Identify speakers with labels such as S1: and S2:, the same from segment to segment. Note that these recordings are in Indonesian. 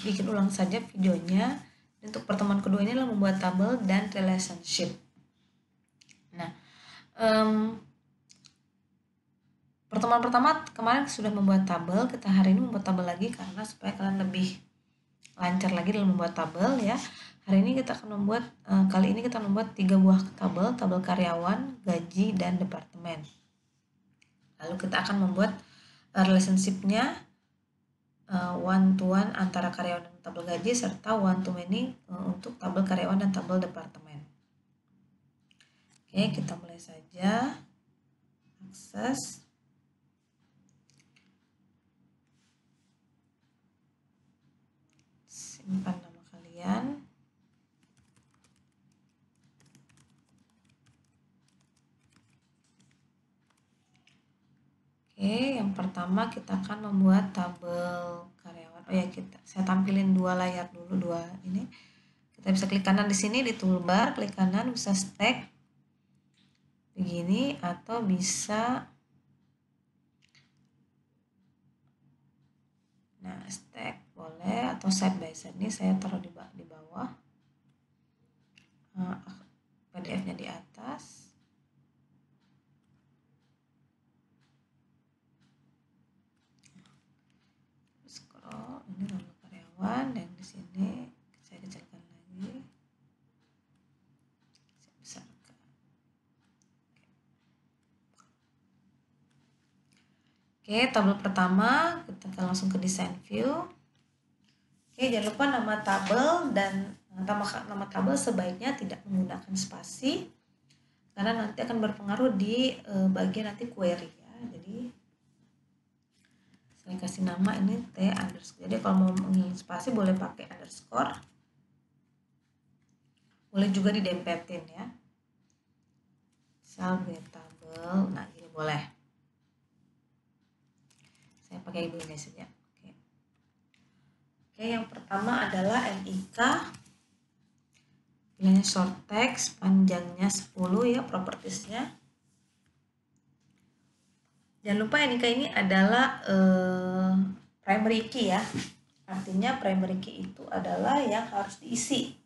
S1: bikin ulang saja videonya. Untuk pertemuan kedua ini adalah membuat tabel dan relationship. Nah, pertemuan pertama kemarin sudah membuat tabel, kita hari ini membuat tabel lagi karena supaya kalian lebih lancar lagi dalam membuat tabel ya. Hari ini kita akan membuat, kali ini kita membuat 3 buah tabel karyawan, gaji, dan departemen. Lalu kita akan membuat relationship-nya one to one antara karyawan dan tabel gaji, serta one to many untuk tabel karyawan dan tabel departemen. Oke, kita mulai saja. Akses. Simpan nama kalian. Oke, yang pertama kita akan membuat tabel karyawan. Oh ya, saya tampilin dua layar dulu, dua ini. Kita bisa klik kanan di sini di toolbar, klik kanan bisa stack begini atau bisa stack boleh, atau side by side. Ini saya taruh di bawah, PDF-nya di atas. Scroll, ini nama karyawan, dan di sini saya kecilkan lagi, saya besarkan. Oke, tabel pertama kita langsung ke design view. Oke, jangan lupa nama tabel dan nama tabel sebaiknya tidak menggunakan spasi karena nanti akan berpengaruh di bagian nanti query ya. Jadi saya kasih nama ini T underscore. Jadi kalau mau mengisi spasi boleh pakai underscore. Boleh juga didempetin ya. Misal tabel, nah ini boleh. Saya pakai ini saja. Oke, yang pertama adalah NIK. Pilihnya short text, panjangnya 10 ya, propertiesnya. Jangan lupa NIK ini adalah primary key ya. Artinya primary key itu adalah yang harus diisi.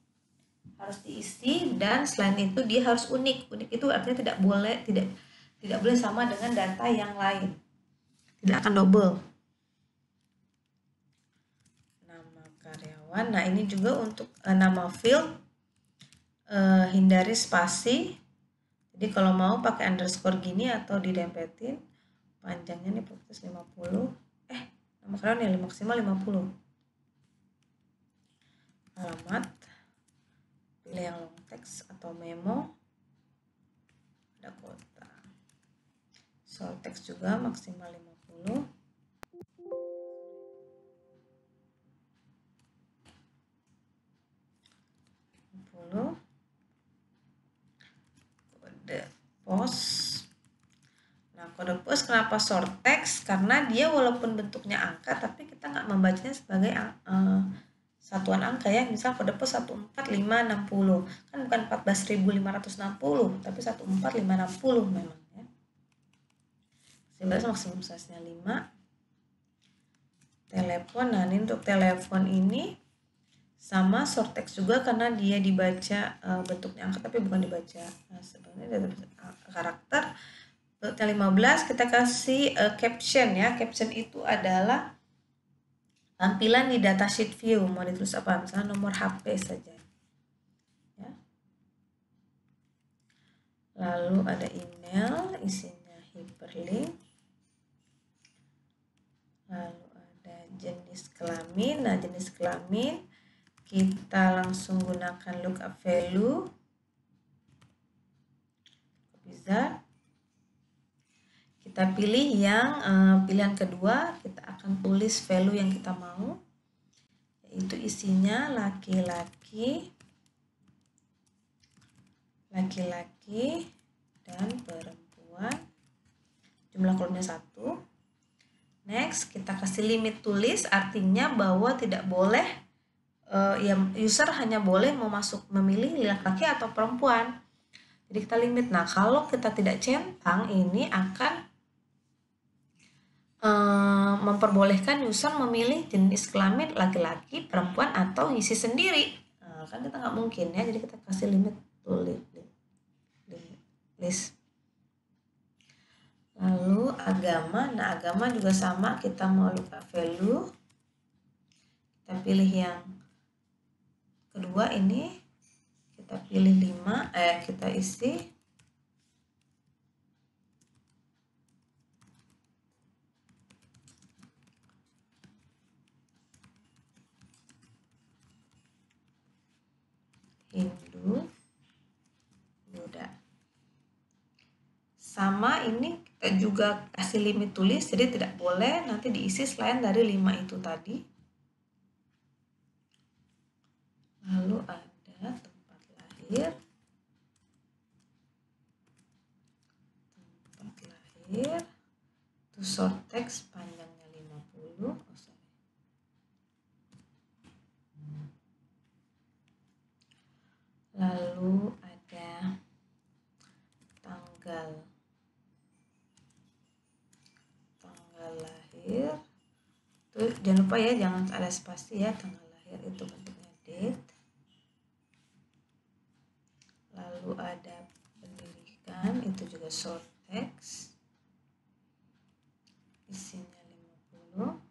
S1: Harus diisi, dan selain itu dia harus unik. Unik itu artinya tidak boleh sama dengan data yang lain. Tidak akan double. Nama karyawan. Nah, ini juga untuk nama field, hindari spasi. Jadi kalau mau pakai underscore gini atau didempetin. Panjangnya nih properties 50. Nama karyawan yang maksimal 50. Alamat. Pilih yang long text atau memo. Ada kota. Short text juga maksimal 50. Kode pos. Nah, kode pos kenapa short text? Karena dia walaupun bentuknya angka, tapi kita nggak membacanya sebagai satuan angka ya. Misal kode pos 14560 kan bukan 14.560, tapi 14560 memang ya. Maksimum size-nya 5. Telepon. Nah, ini untuk telepon ini sama short text juga karena dia dibaca bentuknya angka tapi bukan dibaca sebenarnya karakter. Untuk 15 kita kasih caption ya. Caption itu adalah tampilan di datasheet view, mau ditulis apa, misalnya nomor HP saja ya. Lalu ada email, isinya hyperlink. Lalu ada jenis kelamin. Nah, jenis kelamin kita langsung gunakan lookup value. Bisa kita pilih yang pilihan kedua, kita akan tulis value yang kita mau, yaitu isinya laki-laki, dan perempuan. Jumlah kolomnya 1. Next, kita kasih limit tulis, artinya bahwa tidak boleh user hanya boleh memilih laki-laki atau perempuan. Jadi kita limit. Nah, kalau kita tidak centang, ini akan memperbolehkan user memilih jenis kelamin laki-laki, perempuan, atau ngisi sendiri. Nah, kan kita nggak mungkin ya, jadi kita kasih limit list. Lalu agama, nah agama juga sama, kita mau lookup value, kita pilih yang kedua ini, kita pilih 5, kita isi Hindu, Buddha. Sama ini kita juga kasih limit tulis, jadi tidak boleh nanti diisi selain dari 5 itu tadi. Lalu ada tempat lahir, to short text panjangnya 50, lalu ada tanggal lahir, tuh jangan lupa ya, jangan ada spasi ya, tanggal lahir itu bentuknya date. Lalu ada pendidikan, itu juga short text, isinya 50.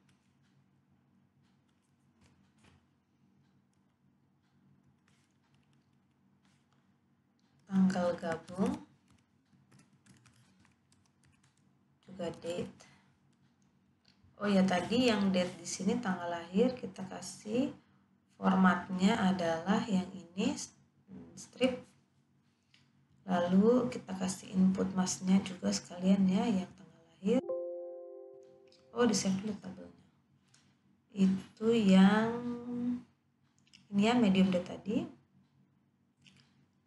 S1: Tanggal gabung juga date. Oh ya, tadi yang date di sini tanggal lahir, kita kasih formatnya adalah yang ini, strip. Lalu kita kasih input masnya juga sekalian ya, yang tanggal lahir. Oh, di save dulu tabelnya. Itu yang ini ya, medium date tadi.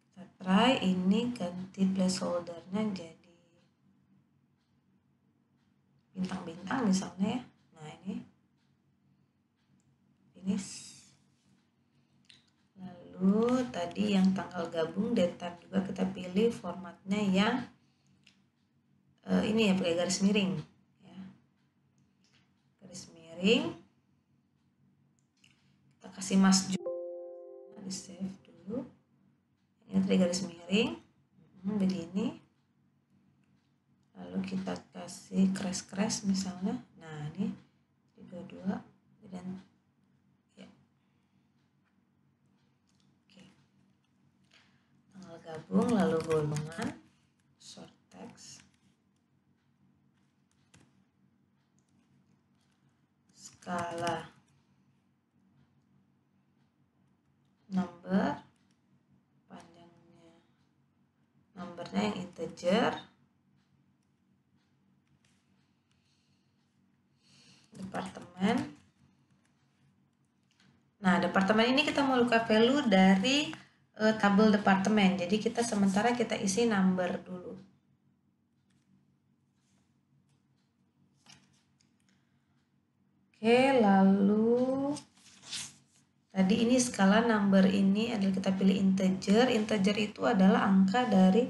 S1: Kita try ini, ganti placeholdernya jadi bintang-bintang misalnya ya. Nah, ini lalu tadi yang tanggal gabung date time juga kita pilih formatnya yang ini ya, pakai garis miring ya, garis miring. Kita kasih mas juga, di save dulu. Ini tadi garis miring begini. Lalu kita kasih crash misalnya. Nah, ini 32 dan ya. Oke. Tanggal gabung, lalu golongan, short text, skala, number, panjangnya, numbernya yang integer, departemen. Nah, departemen ini kita mau lookup value dari tabel departemen. Jadi kita sementara kita isi number dulu. Oke, lalu tadi ini skala number ini adalah kita pilih integer. Integer itu adalah angka dari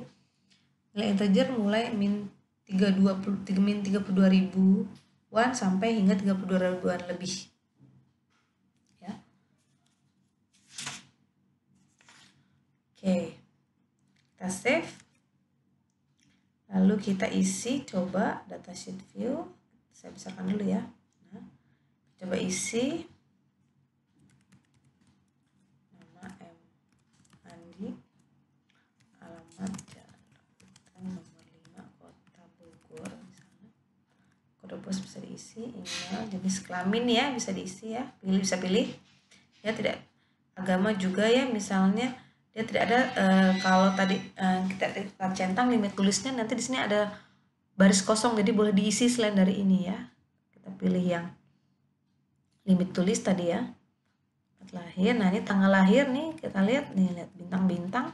S1: nilai integer mulai min 32.000-an sampai hingga 32.000-an lebih. Ya. Oke. Kita save. Lalu kita isi, coba datasheet view. Saya besarkan dulu ya. Nah, coba isi. Nama M. Andi. Alamat Jalan Rambutan nomor 5 Kota Bogor misalnya. Kode pos bisa diisi, email, jenis kelamin ya bisa diisi ya. Bisa pilih. Ya, tidak. Agama juga ya, misalnya dia tidak ada kalau tadi kita centang limit tulisnya, nanti di sini ada baris kosong, jadi boleh diisi selain dari ini ya. Kita pilih yang limit tulis tadi ya, lahir. Nah, ini tanggal lahir nih, kita lihat nih, lihat bintang-bintang,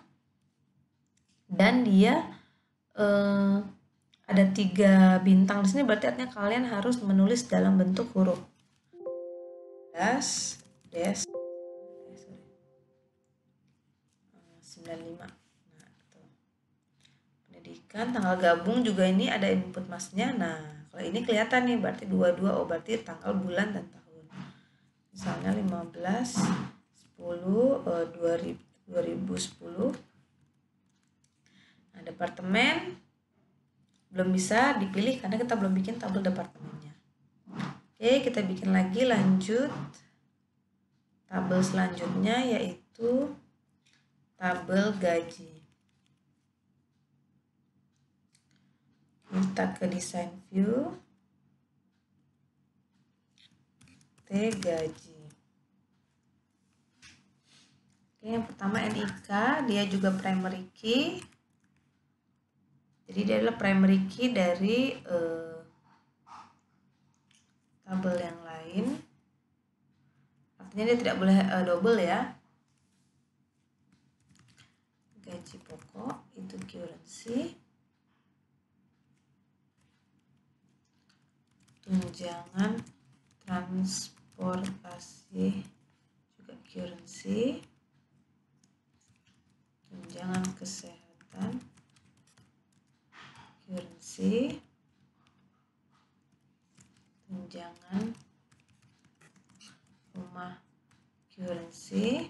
S1: dan dia ada 3 bintang di sini, berarti artinya kalian harus menulis dalam bentuk huruf des 95. Nah, itu pendidikan, tanggal gabung juga ini ada input masnya. Nah, kalau ini kelihatan nih berarti 22, oh berarti tanggal, bulan, dan tahun. Misalnya 15/10/2010. Nah, departemen belum bisa dipilih karena kita belum bikin tabel departemennya. Oke, kita bikin lagi, lanjut. Tabel selanjutnya yaitu tabel gaji. Kita ke design view, T gaji. Oke, yang pertama NIK, dia juga primary key. Jadi dia adalah primary key dari tabel yang lain. Artinya dia tidak boleh double ya. Gaji pokok itu currency. Tunjangan transportasi juga currency. Tunjangan kesehatan currency. Tunjangan rumah currency.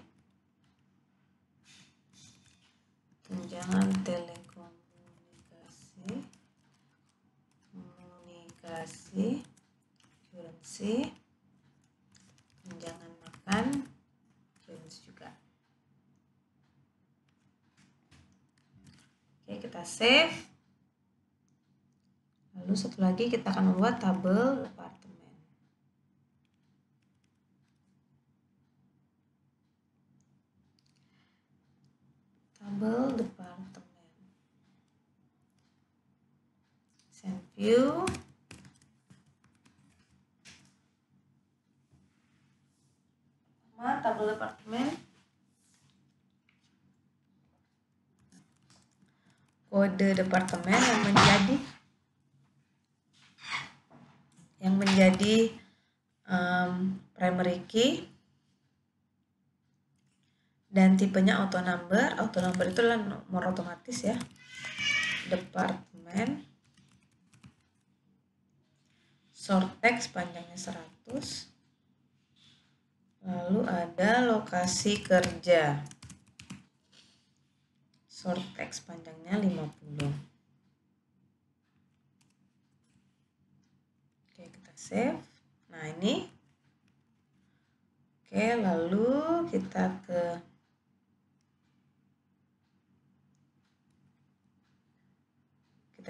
S1: Tunjangan telekomunikasi currency. Tunjangan makan currency juga. Oke, kita save. Lalu satu lagi kita akan membuat tabel departemen. Tabel departemen. Design view. Tabel departemen. Kode departemen yang menjadi primary key dan tipenya auto number. Auto number itu adalah nomor otomatis ya. Departemen. Short text panjangnya 100. Lalu ada lokasi kerja. Short text panjangnya 50. Oke, kita save. Nah, ini. Oke, lalu kita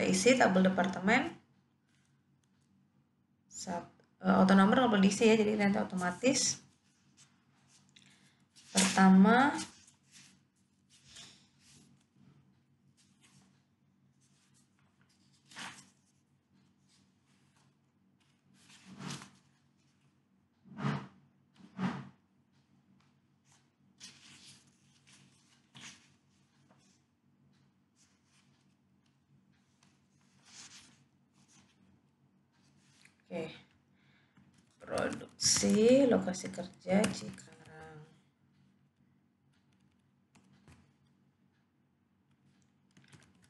S1: isi tabel departemen. Auto number nggak perlu diisi ya, jadi nanti otomatis. Pertama, oke. Produksi, lokasi kerja Cikarang.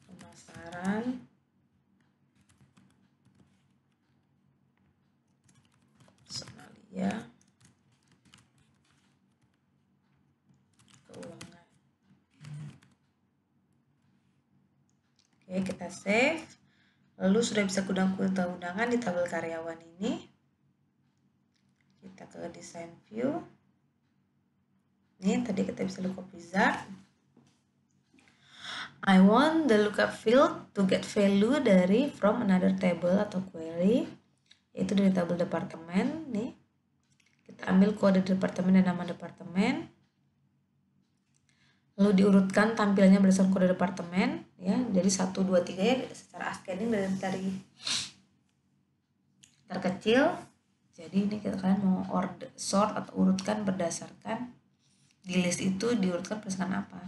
S1: Pemasaran, Somalia, keuangan. Oke, kita save. Lalu sudah bisa undangan di tabel karyawan ini. Kita ke design view. Ini tadi kita bisa lookup wizard. I want the lookup field to get value from another table atau query, yaitu dari tabel departemen. Nih, kita ambil kode departemen dan nama departemen. Lalu diurutkan tampilnya berdasarkan kode departemen ya. Jadi 1 2 3 ya secara ascending dari terkecil. Jadi ini kalian mau sort atau urutkan berdasarkan di list itu diurutkan berdasarkan apa.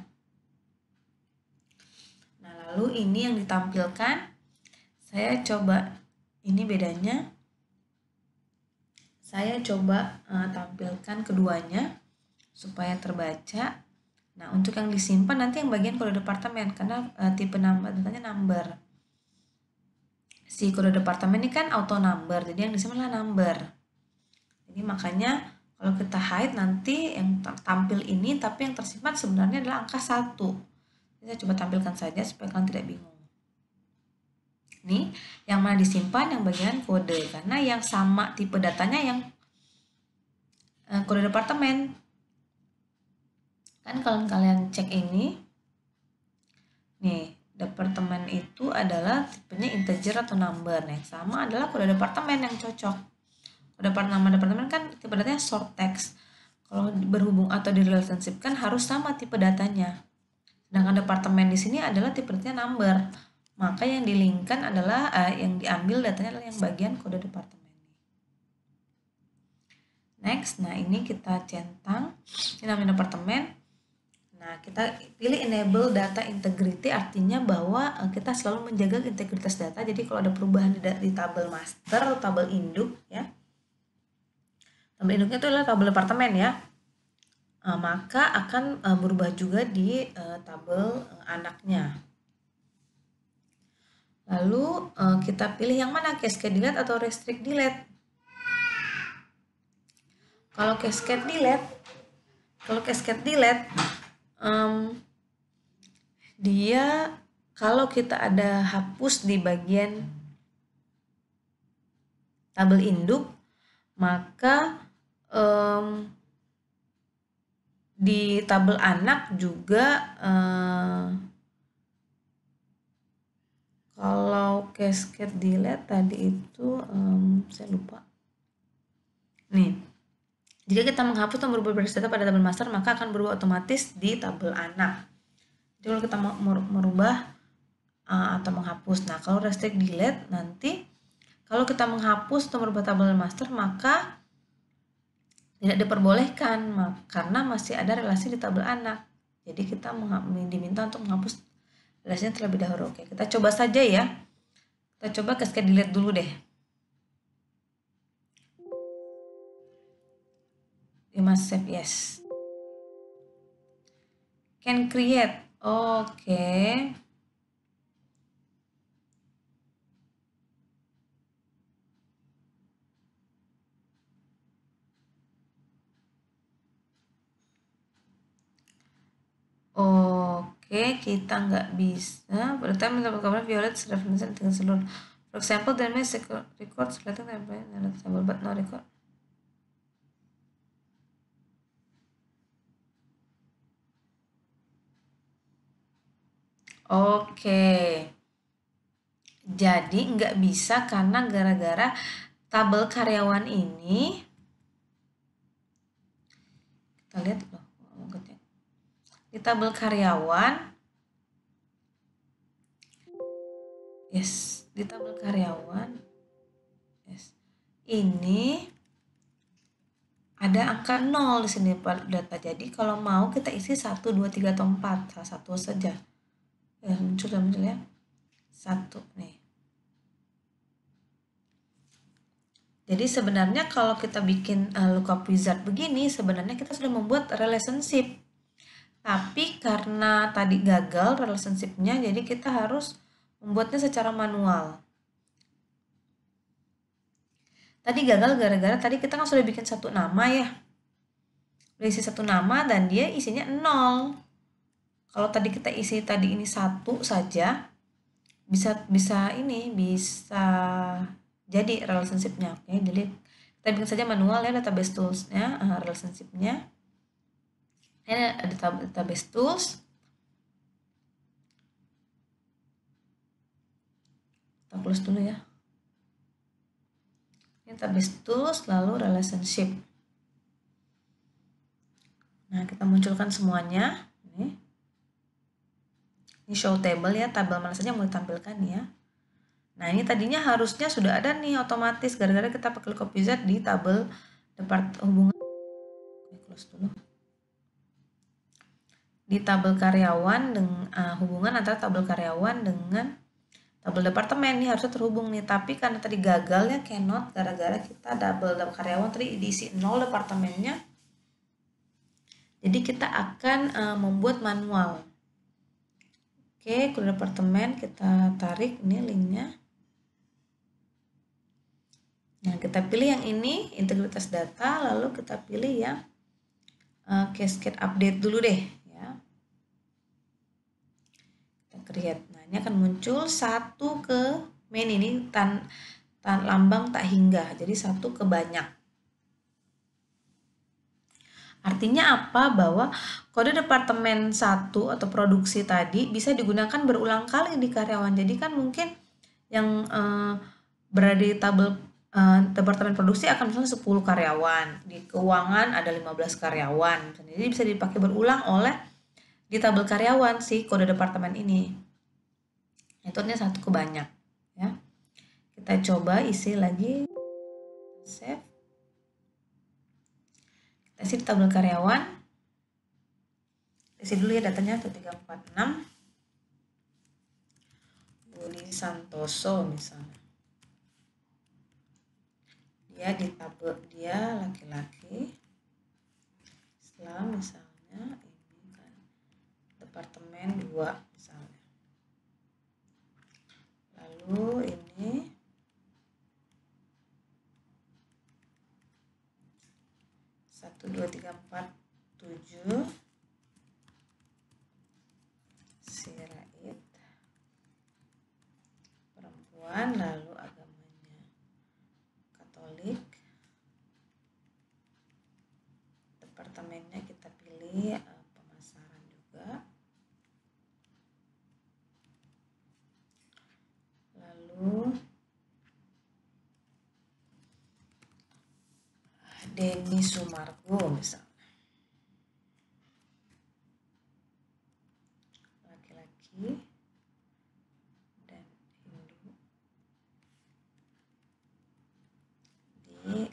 S1: Nah, lalu ini yang ditampilkan, saya coba, ini bedanya, saya coba tampilkan keduanya supaya terbaca. Nah, untuk yang disimpan nanti yang bagian kode departemen karena tipe datanya number. si kode departemen ini kan auto number, jadi yang di sini adalah number. Jadi makanya kalau kita hide nanti yang tampil ini, tapi yang tersimpan sebenarnya adalah angka 1. Saya coba tampilkan saja supaya kalian tidak bingung. Ini yang mana disimpan, yang bagian kode, karena yang sama tipe datanya yang kode departemen. Kan kalau kalian cek ini, nih, departemen itu adalah tipenya integer atau number. Nah, yang sama adalah kode departemen yang cocok. Kode nama departemen kan tipe datanya short text. Kalau berhubung atau di relationship kan harus sama tipe datanya. Sedangkan departemen di sini adalah tipe datanya number. Maka yang dilingkan adalah yang diambil datanya adalah yang bagian kode departemen. Next, nah ini kita centang. Ini namanya departemen. Nah, kita pilih enable data integrity, artinya bahwa kita selalu menjaga integritas data. Jadi kalau ada perubahan di tabel master atau tabel induk ya. Tabel induknya itu adalah tabel departemen ya. Maka akan berubah juga di tabel anaknya. Lalu kita pilih yang mana, cascade delete atau restrict delete. Kalau cascade delete, dia kalau kita ada hapus di bagian tabel induk, maka di tabel anak juga kalau cascade delete tadi itu saya lupa. Nih, jika kita menghapus atau merubah baris data pada tabel master, maka akan berubah otomatis di tabel anak. Jadi kalau kita merubah atau menghapus, nah kalau restrict delete nanti kalau kita menghapus atau merubah tabel master maka tidak diperbolehkan karena masih ada relasi di tabel anak. Jadi kita diminta untuk menghapus relasinya terlebih dahulu. Oke, kita coba saja ya. Kita coba cascade delete dulu deh. You must save yes. Can create. Oke. Oke, kita nggak bisa. Pada time mendapat kabar violet reference dengan seluruh. For example, there may record selecting example but no record. Oke. Jadi nggak bisa karena gara-gara tabel karyawan ini. Kita lihat loh. Di tabel karyawan. Yes, di tabel karyawan. Yes. Ini ada angka 0 di sini data. Jadi kalau mau kita isi 1, 2, 3 atau 4, salah satu saja. Muncul ya. 1 nih. Jadi sebenarnya kalau kita bikin lookup wizard begini, sebenarnya kita sudah membuat relationship. Tapi karena tadi gagal relationship-nya, jadi kita harus membuatnya secara manual. Tadi gagal gara-gara tadi kita kan sudah bikin satu nama ya. Udah isi satu nama dan dia isinya 0. Kalau tadi kita isi tadi ini 1 saja, bisa jadi relationship-nya. Oke, jadi kita bikin saja manual ya database tools-nya, relationship-nya. Ini ada database tools. Kita close dulu ya. Ini database tools lalu relationship. Nah, kita munculkan semuanya. Ini show table ya, tabel mana saja mau ditampilkan ya. Nah, ini tadinya harusnya sudah ada nih otomatis gara-gara kita pakai lookup wizard di tabel hubungan. Close dulu. Di tabel karyawan dengan hubungan antara tabel karyawan dengan tabel departemen ini harusnya terhubung nih, tapi karena tadi gagalnya cannot gara-gara kita tabel karyawan tadi diisi 0 departemennya. Jadi kita akan membuat manual. Oke, kode departemen kita tarik ini linknya. Nah, kita pilih yang ini, integritas data, lalu kita pilih yang cascade update dulu deh ya. Kita create. Nah, ini akan muncul satu ke main ini lambang tak hingga. Jadi satu ke banyak. Artinya apa? Bahwa kode departemen 1 atau produksi tadi bisa digunakan berulang kali di karyawan. Jadi kan mungkin yang berada di tabel departemen produksi akan misalnya 10 karyawan. Di keuangan ada 15 karyawan. Jadi bisa dipakai berulang oleh di tabel karyawan si kode departemen ini. Itu artinya satu ke banyak. Ya. Kita coba isi lagi. Save. Kita isi di tabel karyawan. Isi dulu ya datanya 1346. Budi Santoso misalnya. Dia di tabel dia laki-laki. Setelah misalnya ini kan departemen 2 misalnya. Lalu ini satu dua tiga empat 7 Sirait perempuan, lalu agamanya Katolik, departemennya kita pilih pemasaran juga, lalu Denny Sumargo misalnya, laki-laki dan Hindu, di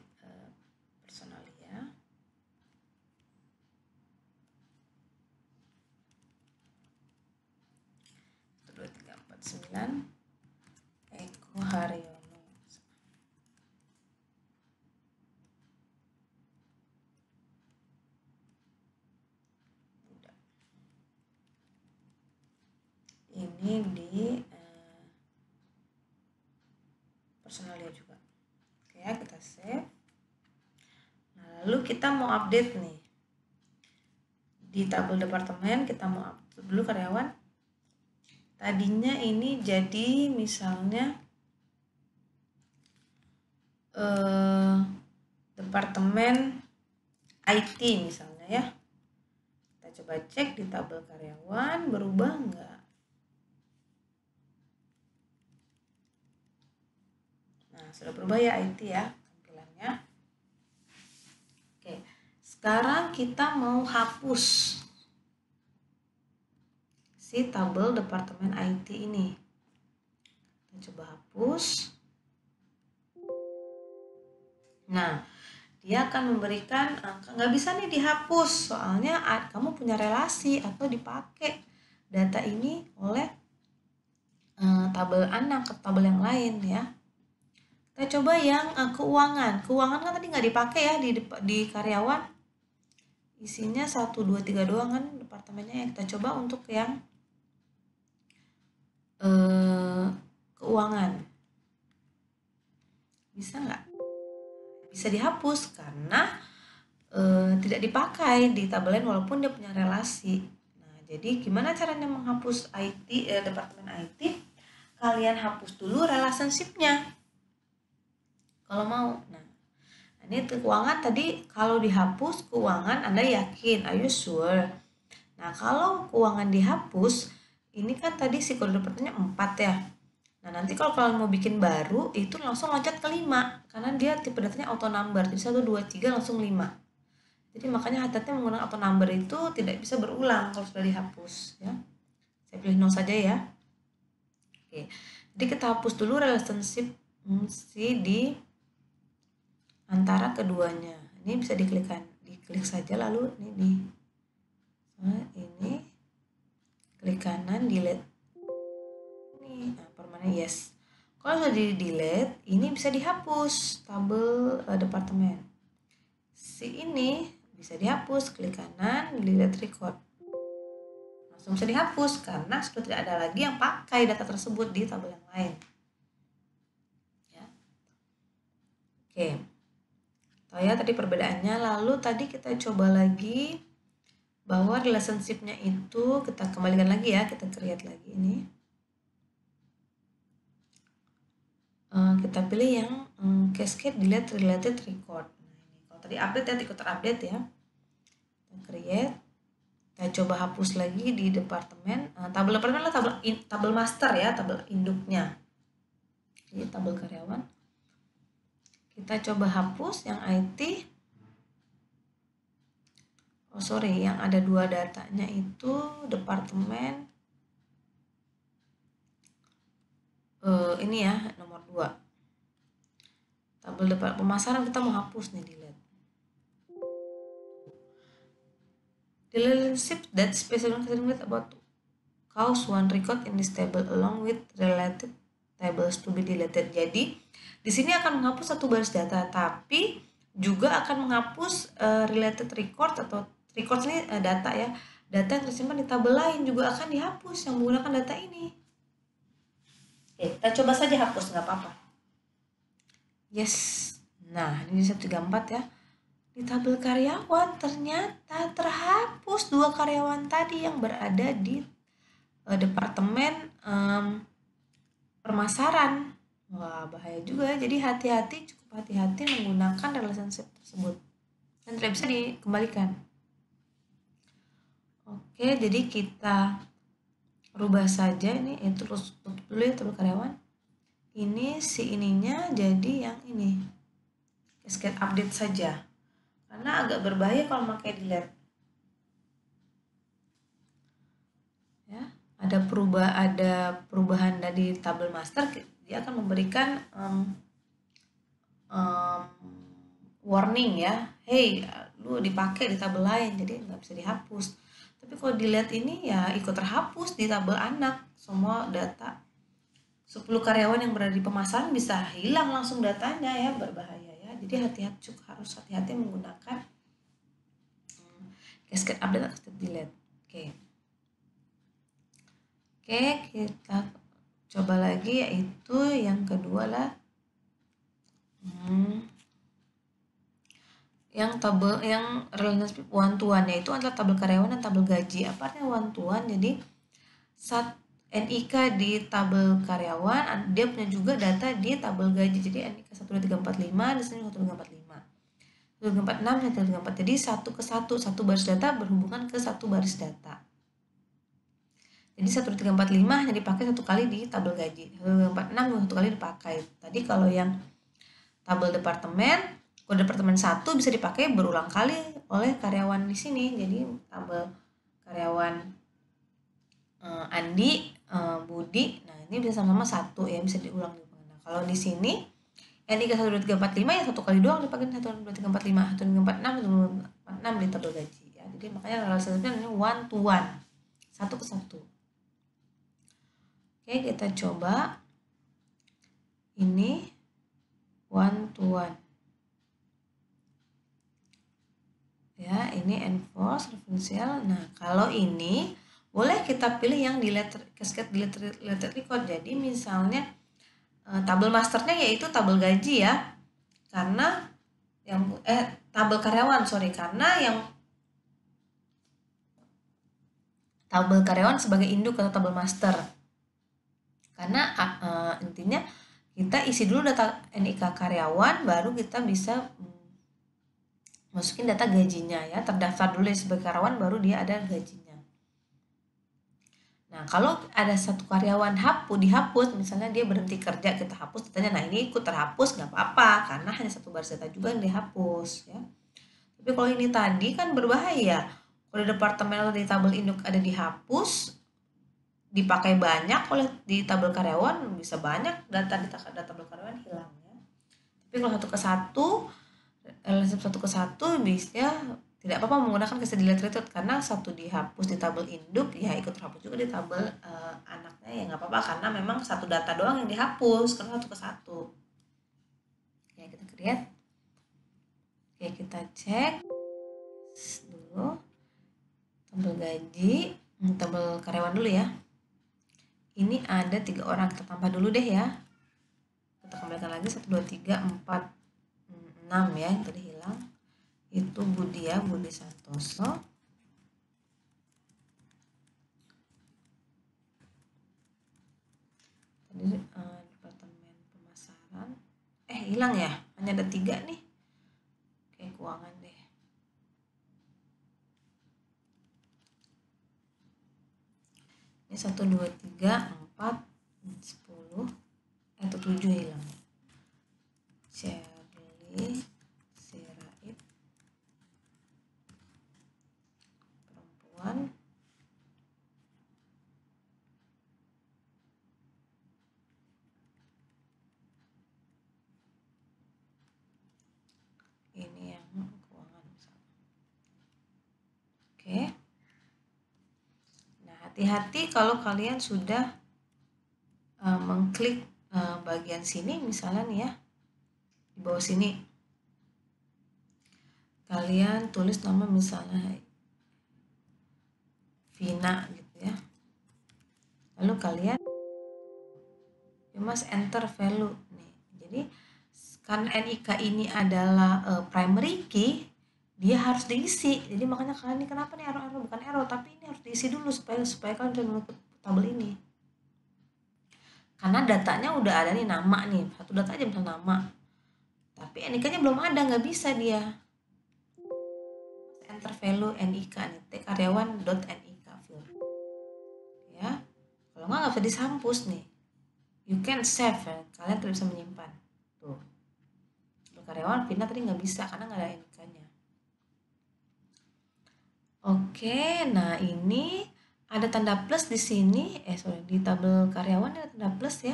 S1: personalia. 1 2 3 4 9 Eko Haryono. Ini di personalia juga. Oke ya, kita save. Nah, lalu kita mau update nih di tabel departemen. Kita mau update dulu karyawan. Tadinya ini jadi misalnya departemen IT misalnya ya. Kita coba cek di tabel karyawan, berubah enggak? Nah, sudah berubah ya IT ya tampilannya. Oke, sekarang kita mau hapus si tabel departemen IT ini. Kita coba hapus. Nah, dia akan memberikan nggak bisa nih dihapus, soalnya kamu punya relasi atau dipakai data ini oleh tabel anak ke tabel yang lain ya. Kita coba yang keuangan. Keuangan kan tadi nggak dipakai ya di karyawan. Isinya 1 2 3 doang kan departemennya. Yang kita coba untuk yang keuangan. Bisa nggak? Bisa dihapus karena tidak dipakai di tabel lain walaupun dia punya relasi. Nah, jadi gimana caranya menghapus IT departemen IT? Kalian hapus dulu relationship-nya kalau mau. Nah, ini keuangan tadi kalau dihapus keuangan Anda yakin, are you sure? Nah, kalau keuangan dihapus, ini kan tadi si kode departemennya 4 ya. Nah, nanti kalau kalian mau bikin baru, itu langsung loncat ke 5. Karena dia tipe datanya auto number. Jadi 1, 2, 3 langsung 5. Jadi makanya hati-hati menggunakan auto number itu tidak bisa berulang kalau sudah dihapus. Ya. Saya pilih no saja ya. Oke. Jadi kita hapus dulu relationship di antara keduanya. Ini bisa diklik saja lalu ini klik kanan delete. Permanen yes. Kalau sudah di delete, ini bisa dihapus tabel departemen. Si ini bisa dihapus, klik kanan delete record. Langsung bisa dihapus karena sudah tidak ada lagi yang pakai data tersebut di tabel yang lain. Ya. Oke, tahu ya tadi perbedaannya. Lalu tadi kita coba lagi bahwa relationship-nya itu kita kembalikan lagi ya, kita create lagi ini. Kita pilih yang cascade delete related record. Nah, ini kalau tadi update ya, ikut terupdate ya. Kita create. Kita coba hapus lagi di departemen. Tabel departemen adalah tabel master ya, tabel induknya. Jadi tabel karyawan. Kita coba hapus yang IT. Oh sorry, yang ada dua datanya itu departemen. Ini ya nomor 2. Tabel depan pemasaran kita mau hapus nih, delete. The relationship that specifies about cause one record in this table along with related tables to be deleted. Jadi di sini akan menghapus satu baris data, tapi juga akan menghapus related record atau record ini data ya. Data yang tersimpan di tabel lain juga akan dihapus yang menggunakan data ini. Oke, kita coba saja hapus, nggak apa-apa. Yes. Nah, ini 134 ya. Di tabel karyawan ternyata terhapus 2 karyawan tadi yang berada di departemen permasaran. Wah, bahaya juga. Jadi hati-hati, cukup hati-hati menggunakan relationship tersebut. Dan tidak bisa dikembalikan. Oke, jadi kita rubah saja ini, terus tutup dulu ya tabel karyawan. Ini si ininya jadi yang ini. Cascade update saja. Karena agak berbahaya kalau pakai delete. Ya, ada perubahan dari tabel master, dia akan memberikan warning ya. Hey, lu dipakai di tabel lain, jadi nggak bisa dihapus. Tapi kalau delete ini ya ikut terhapus di tabel anak. Semua data 10 karyawan yang berada di pemasaran bisa hilang langsung datanya ya, berbahaya ya. Jadi hati-hati, harus hati-hati menggunakan cascade update atau cascade delete. Oke, kita coba lagi, yaitu yang kedua lah yang tabel yang relationship one to one, yaitu antara tabel karyawan dan tabel gaji. Apa artinya one to one? Jadi NIK di tabel karyawan, dia punya juga data di tabel gaji. Jadi NIK 12345, di sini 12345, 12346, 12344. Jadi satu ke satu baris data berhubungan ke satu baris data. Jadi 12345 hanya dipakai satu kali di tabel gaji, 12346 satu kali dipakai. Tadi kalau yang tabel departemen, kalau departemen 1 bisa dipakai berulang kali oleh karyawan di sini. Jadi tabel karyawan Andi, Budi, nah ini bisa sama-sama 1 ya, bisa diulang. Nah, kalau di sini NIK 12345 ya satu kali doang dipakai, 12345, 12346, 12346 di tabel gaji ya. Jadi makanya relationship-nya ini one to one, satu ke satu. Oke, kita coba ini one to one ya, ini enforce referential. Nah, kalau ini boleh kita pilih yang cascade delete related record. Jadi misalnya tabel masternya yaitu tabel gaji ya, karena yang tabel karyawan, karena yang tabel karyawan sebagai induk atau tabel master. Karena intinya kita isi dulu data NIK karyawan, baru kita bisa masukin data gajinya ya, terdaftar dulu sebagai karyawan, baru dia ada gajinya. Nah, kalau ada satu karyawan dihapus, misalnya dia berhenti kerja, kita hapus datanya. Nah, ini ikut terhapus nggak apa-apa, karena hanya satu baris data juga yang dihapus ya. Tapi kalau ini tadi kan berbahaya. Kalau departemen atau di tabel induk ada dihapus, dipakai banyak oleh di tabel karyawan, bisa banyak data di tabel karyawan hilang ya. Tapi kalau satu ke satu bisa tidak apa-apa menggunakan cascade delete record, karena satu dihapus di tabel induk ya ikut terhapus juga di tabel anaknya ya, nggak apa-apa, karena memang satu data doang yang dihapus karena satu ke satu. Oke, kita create. Oke, kita cek dulu tabel gaji, tabel karyawan dulu ya. Ini ada 3 orang, kita tambah dulu deh ya. Kita kembalikan lagi 1 2 3 4 6 ya yang tadi hilang. Itu Budi ya, Budi Santoso. Tadi departemen pemasaran. Hilang ya, hanya ada 3 nih. Oke, keuangan deh. Ini 1, 2, 3, 4, 10, atau 7 hilang. Shirley Sirait, perempuan. Ini yang keuangan. Oke. Nah, hati-hati kalau kalian sudah mengklik bagian sini, misalnya nih ya, di bawah sini kalian tulis nama misalnya Vina gitu ya, lalu kalian you must enter value nih. Jadi karena NIK ini adalah primary key, dia harus diisi. Jadi makanya kalian ini kenapa nih error bukan error, tapi ini harus diisi dulu supaya kalian bisa menutup tabel ini. Karena datanya udah ada nih, nama nih, satu data aja misalnya nama, tapi NIK-nya belum ada, nggak bisa dia. Enter value NIK nih, karyawan.nik field ya. Kalau nggak bisa disampus nih, you can save ya, kalian tuh bisa menyimpan tuh. Karyawan pindah tadi nggak bisa karena nggak ada NIK-nya. Oke, nah ini ada tanda plus di sini, di tabel karyawan ada tanda plus ya.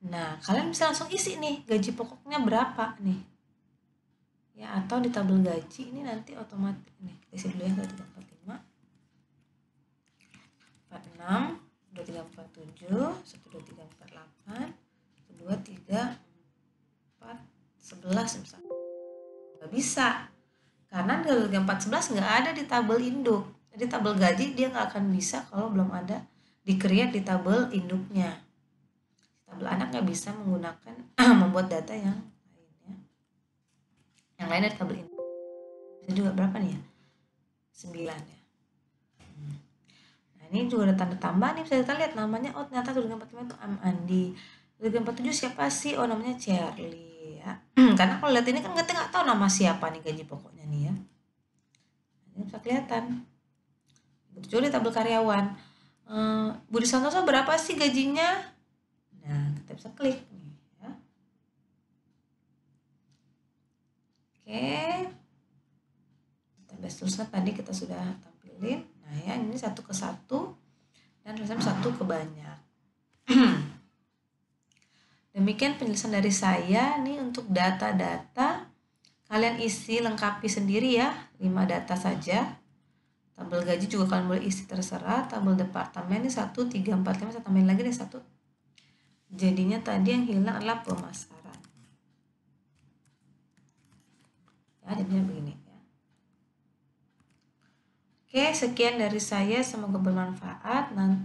S1: Nah, kalian bisa langsung isi nih, gaji pokoknya berapa nih. Ya, atau di tabel gaji ini nanti otomatis nih, isi dulu ya, 2345, 46, 2347, 12348, 234, 11 misalnya. Nggak bisa. Karena 2344 nggak ada di tabel induk. Jadi tabel gaji dia nggak akan bisa kalau belum ada di-create di tabel induknya. Tabel anak nggak bisa menggunakan membuat data yang lainnya. Yang lain dari tabel induk. Bisa juga berapa nih ya? 9 ya. Nah, ini juga ada tanda tambah nih, bisa kita lihat namanya. Oh, ternyata 2345 itu Andi. 2347 siapa sih? Oh, namanya Charlie ya. Karena kalau lihat ini kan kita nggak tahu nama siapa nih gaji pokoknya nih ya. Ini bisa kelihatan. Betul di tabel karyawan. Budi Santoso berapa sih gajinya? Nah, kita bisa klik nih ya. Oke. Tabel seterusnya tadi kita sudah tampilin. Nah ya, ini 1 ke 1 dan tulisan 1 ke banyak. Demikian penjelasan dari saya nih untuk data-data. Kalian isi lengkapi sendiri ya, 5 data saja. Tabel gaji juga kalian boleh isi terserah. Tabel departemen ini 1, 3, 4, 5, saya tambahin lagi deh 1. Jadinya tadi yang hilang adalah pemasaran. Ya, jadinya begini ya. Oke, sekian dari saya, semoga bermanfaat. Nanti